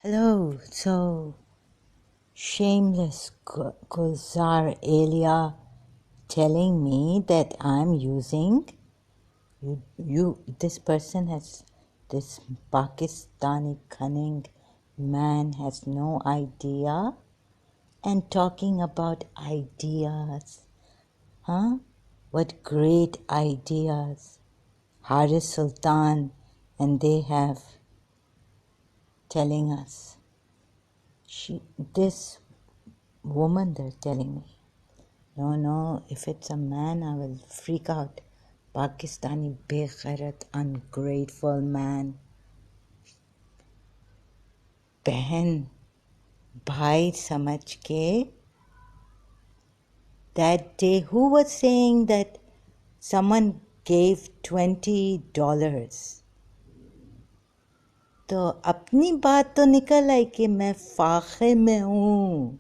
Hello, so shameless Gulzar Eliya telling me that I'm using this person has this Pakistani cunning man has no idea and talking about ideas, huh? What great ideas Haris Sultan and they have telling us. This woman they're telling me. No, if it's a man, I will freak out. Pakistani bekhairat, ungrateful man. बहन भाई समझ के that day who was saying that someone gave $20 तो अपनी बात तो निकल आई कि मैं फाखे में हूँ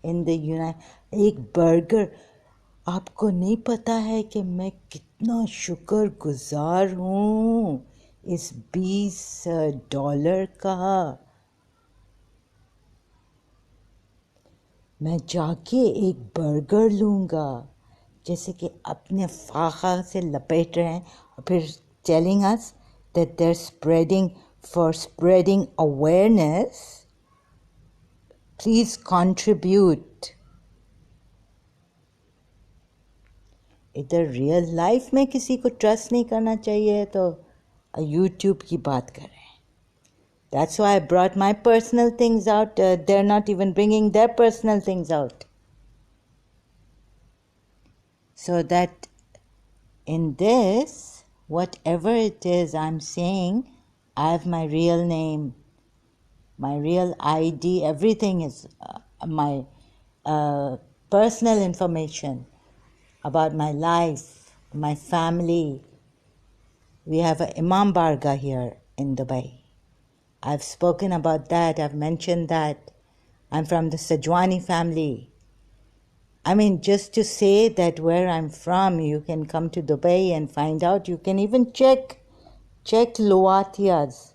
in the एक बर्गर आपको नहीं पता है कि मैं कितना शुक्रगुजार हूँ इस $20 का मैं जाके एक बर्गर लूँगा जैसे कि अपने फाखा से लपेट रहे हैं और फिर telling us that they're spreading awareness. Please contribute. इधर रियल लाइफ में किसी को ट्रस्ट नहीं करना चाहिए तो YouTube की बात कर रहे हैं. That's why I brought my personal things out. They're not even bringing their personal things out. So that in this, whatever it is I'm saying, I have my real name, my real ID, everything is my personal information about my life, my family. We have an Imam Barga here in Dubai. I've spoken about that, I've mentioned that. I'm from the Sajwani family. I mean, just to say that where I'm from, you can come to Dubai and find out. You can even check Luwatiyas.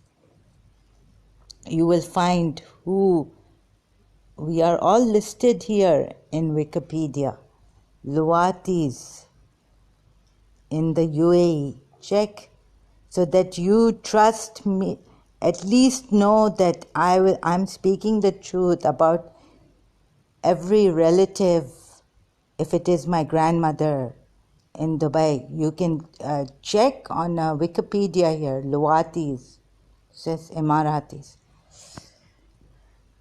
You will find who. We are all listed here in Wikipedia. Luwatis in the UAE. Check so that you trust me. At least know that I'm speaking the truth about every relative. If it is my grandmother in Dubai, you can check on Wikipedia here, Luwatis, says Emiratis.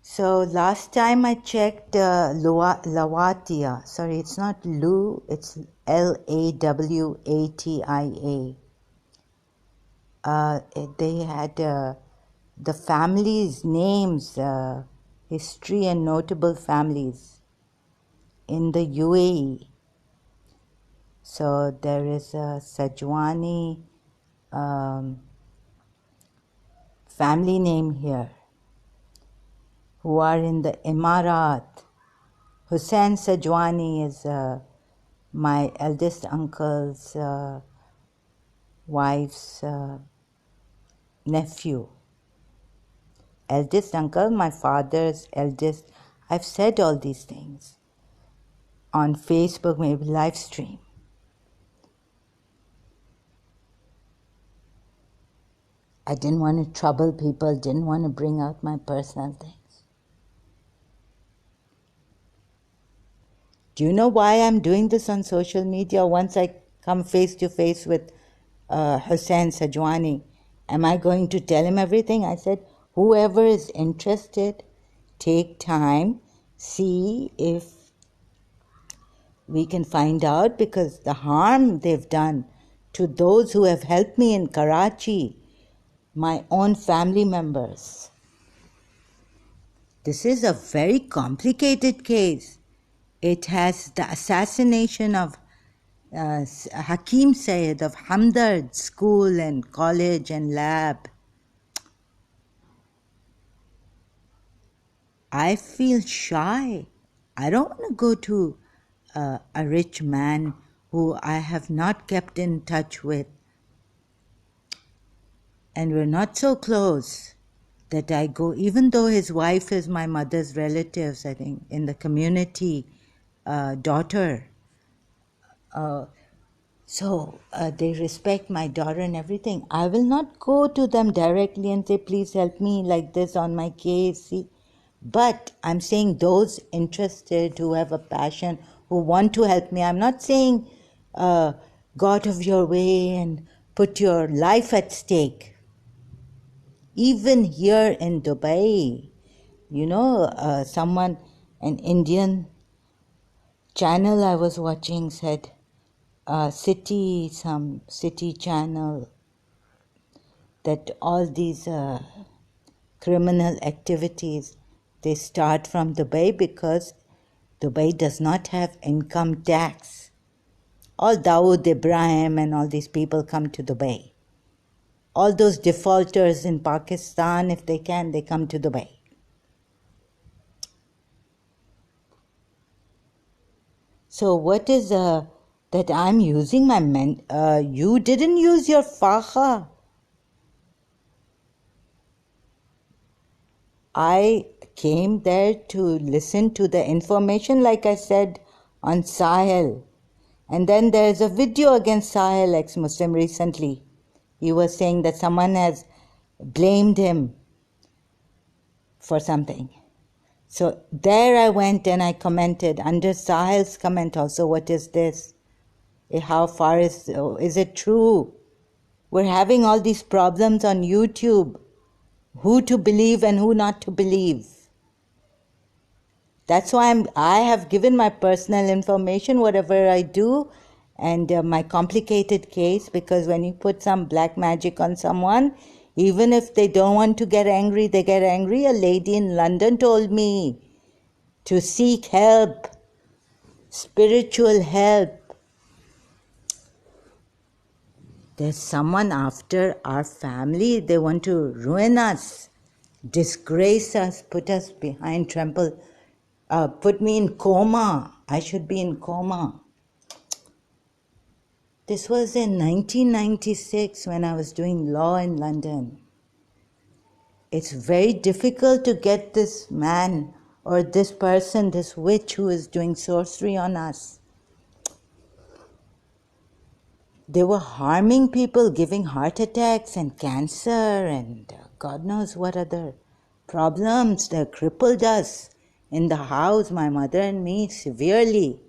So last time I checked Lawatia, sorry, it's not Lu, it's Lawatia. They had the families' names, history and notable families in the UAE. So there is a Sajwani family name here who are in the Emirat. Hussain Sajwani is my eldest uncle's wife's nephew. Eldest uncle, my father's eldest. I've said all these things on Facebook, maybe live stream. I didn't want to trouble people, didn't want to bring out my personal things. Do you know why I'm doing this on social media? Once I come face to face with Hussain Sajwani, am I going to tell him everything? I said, whoever is interested, take time, see if we can find out, because the harm they've done to those who have helped me in Karachi, my own family members. This is a very complicated case. It has the assassination of Hakim Sayed of Hamdard School and College and Lab. I feel shy. I don't want to go to a rich man who I have not kept in touch with. And we're not so close that I go, even though his wife is my mother's relatives, I think, in the community, daughter. So they respect my daughter and everything. I will not go to them directly and say, please help me like this on my case. See? But I'm saying those interested who have a passion, who want to help me. I'm not saying go out of your way and put your life at stake. Even here in Dubai, someone, an Indian channel I was watching said, some city channel, that all these criminal activities, they start from Dubai because Dubai does not have income tax. All Dawood Ibrahim and all these people come to Dubai. All those defaulters in Pakistan, if they can, they come to Dubai. So what is that I'm using my you didn't use your faha. I came there to listen to the information, like I said, on Sahel. And then there's a video against Sahel, ex-Muslim, recently. He was saying that someone has blamed him for something. So there I went and I commented under Sahel's comment also, what is this? How far is it true? We're having all these problems on YouTube. Who to believe and who not to believe. That's why I have given my personal information, whatever I do, and my complicated case, because when you put some black magic on someone, even if they don't want to get angry, they get angry. A lady in London told me to seek help, spiritual help. There's someone after our family, they want to ruin us, disgrace us, put us behind trample. Put me in coma. I should be in coma. This was in 1996 when I was doing law in London. It's very difficult to get this man or this person, this witch who is doing sorcery on us. They were harming people, giving heart attacks and cancer and God knows what other problems. They crippled us in the house, my mother and me, severely.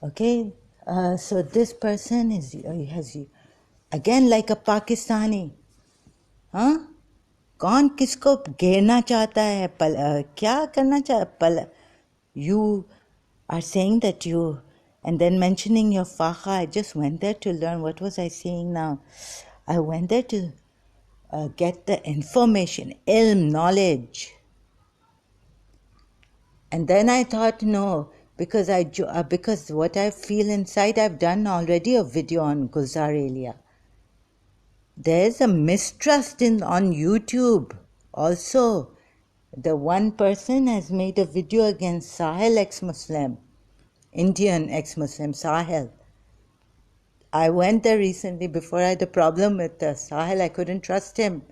Okay, so this person has again like a Pakistani. Huh? कौन किसको घेरना चाहता है क्या करना चाहता you are saying that you and then mentioning your faha. I just went there to learn. What was I saying now? I went there to get the information, ilm, knowledge. And then I thought, no, because what I feel inside, I've done already a video on Gulzar Eliya. There's a mistrust on YouTube also. The one person has made a video against Sahel ex-Muslim, Indian ex-Muslim, Sahel. I went there recently before I had a problem with Sahel. I couldn't trust him.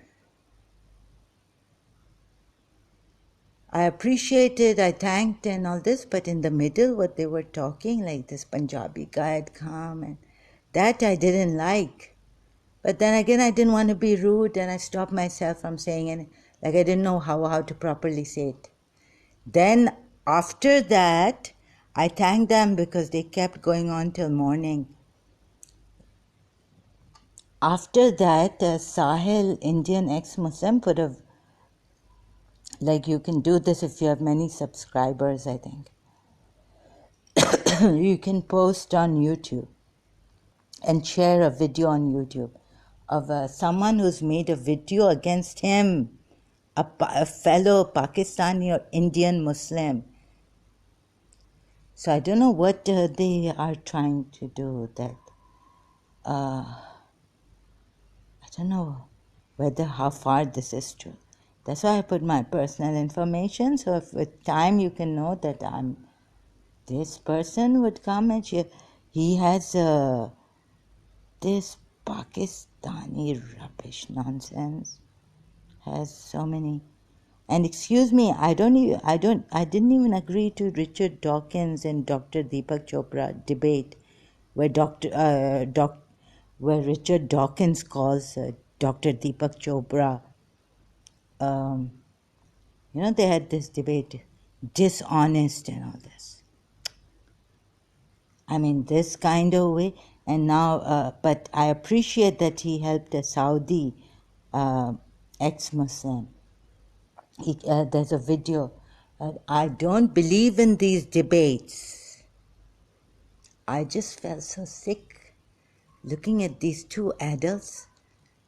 I appreciated, I thanked and all this, but in the middle what they were talking, like this Punjabi guy had come, and that I didn't like. But then again, I didn't want to be rude and I stopped myself from saying anything. Like I didn't know how to properly say it. Then after that, I thanked them because they kept going on till morning. After that, Sahel, Indian ex-Muslim, put a, like you can do this if you have many subscribers, I think. You can post on YouTube and share a video on YouTube of someone who's made a video against him, a fellow Pakistani or Indian Muslim. So I don't know what they are trying to do. That I don't know how far this is true. That's why I put my personal information. So if with time you can know that this person would come and he has this Pakistani rubbish nonsense has so many. And excuse me, I didn't even agree to Richard Dawkins and Dr. Deepak Chopra debate, where where Richard Dawkins calls Dr. Deepak Chopra. They had this debate, dishonest and all this. I mean, this kind of way. And now, but I appreciate that he helped a Saudi ex-Muslim. There's a video. I don't believe in these debates. I just felt so sick looking at these two adults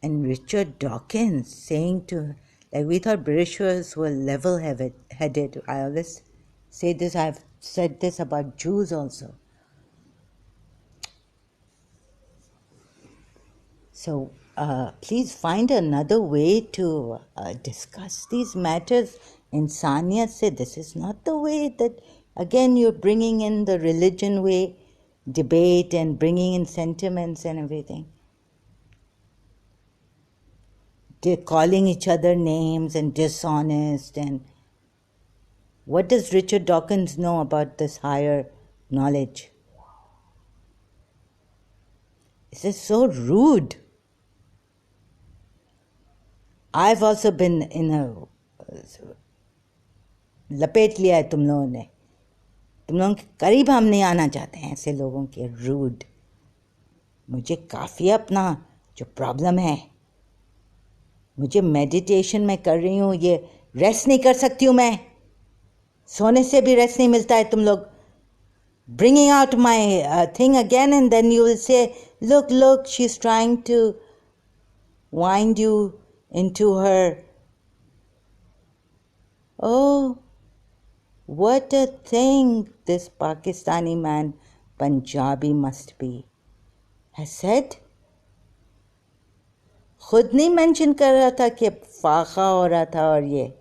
and Richard Dawkins saying to, like, we thought Britishers were level-headed. I always say this, I've said this about Jews also. So please find another way to discuss these matters. Insaniat said this is not the way that, again, you're bringing in the religion way, debate and bringing in sentiments and everything. They're calling each other names and dishonest. And what does Richard Dawkins know about this higher knowledge? This is so rude. I've also been in a लपेट लिया है तुम लोगों ने. तुम लोगों के करीब हम नहीं आना चाहते हैं ऐसे लोगों के. रूड. मुझे काफ़ी अपना जो प्रॉब्लम है, मुझे मेडिटेशन में कर रही हूँ, ये रेस्ट नहीं कर सकती हूँ मैं. सोने से भी रेस्ट नहीं मिलता है. तुम लोग bringing out my thing again, and then you will say, look, she's trying to wind you into her. Oh, what a thing this Pakistani man, Punjabi must be, has said. खुद नहीं mention कर रहा था कि फाखा हो रहा था और ये.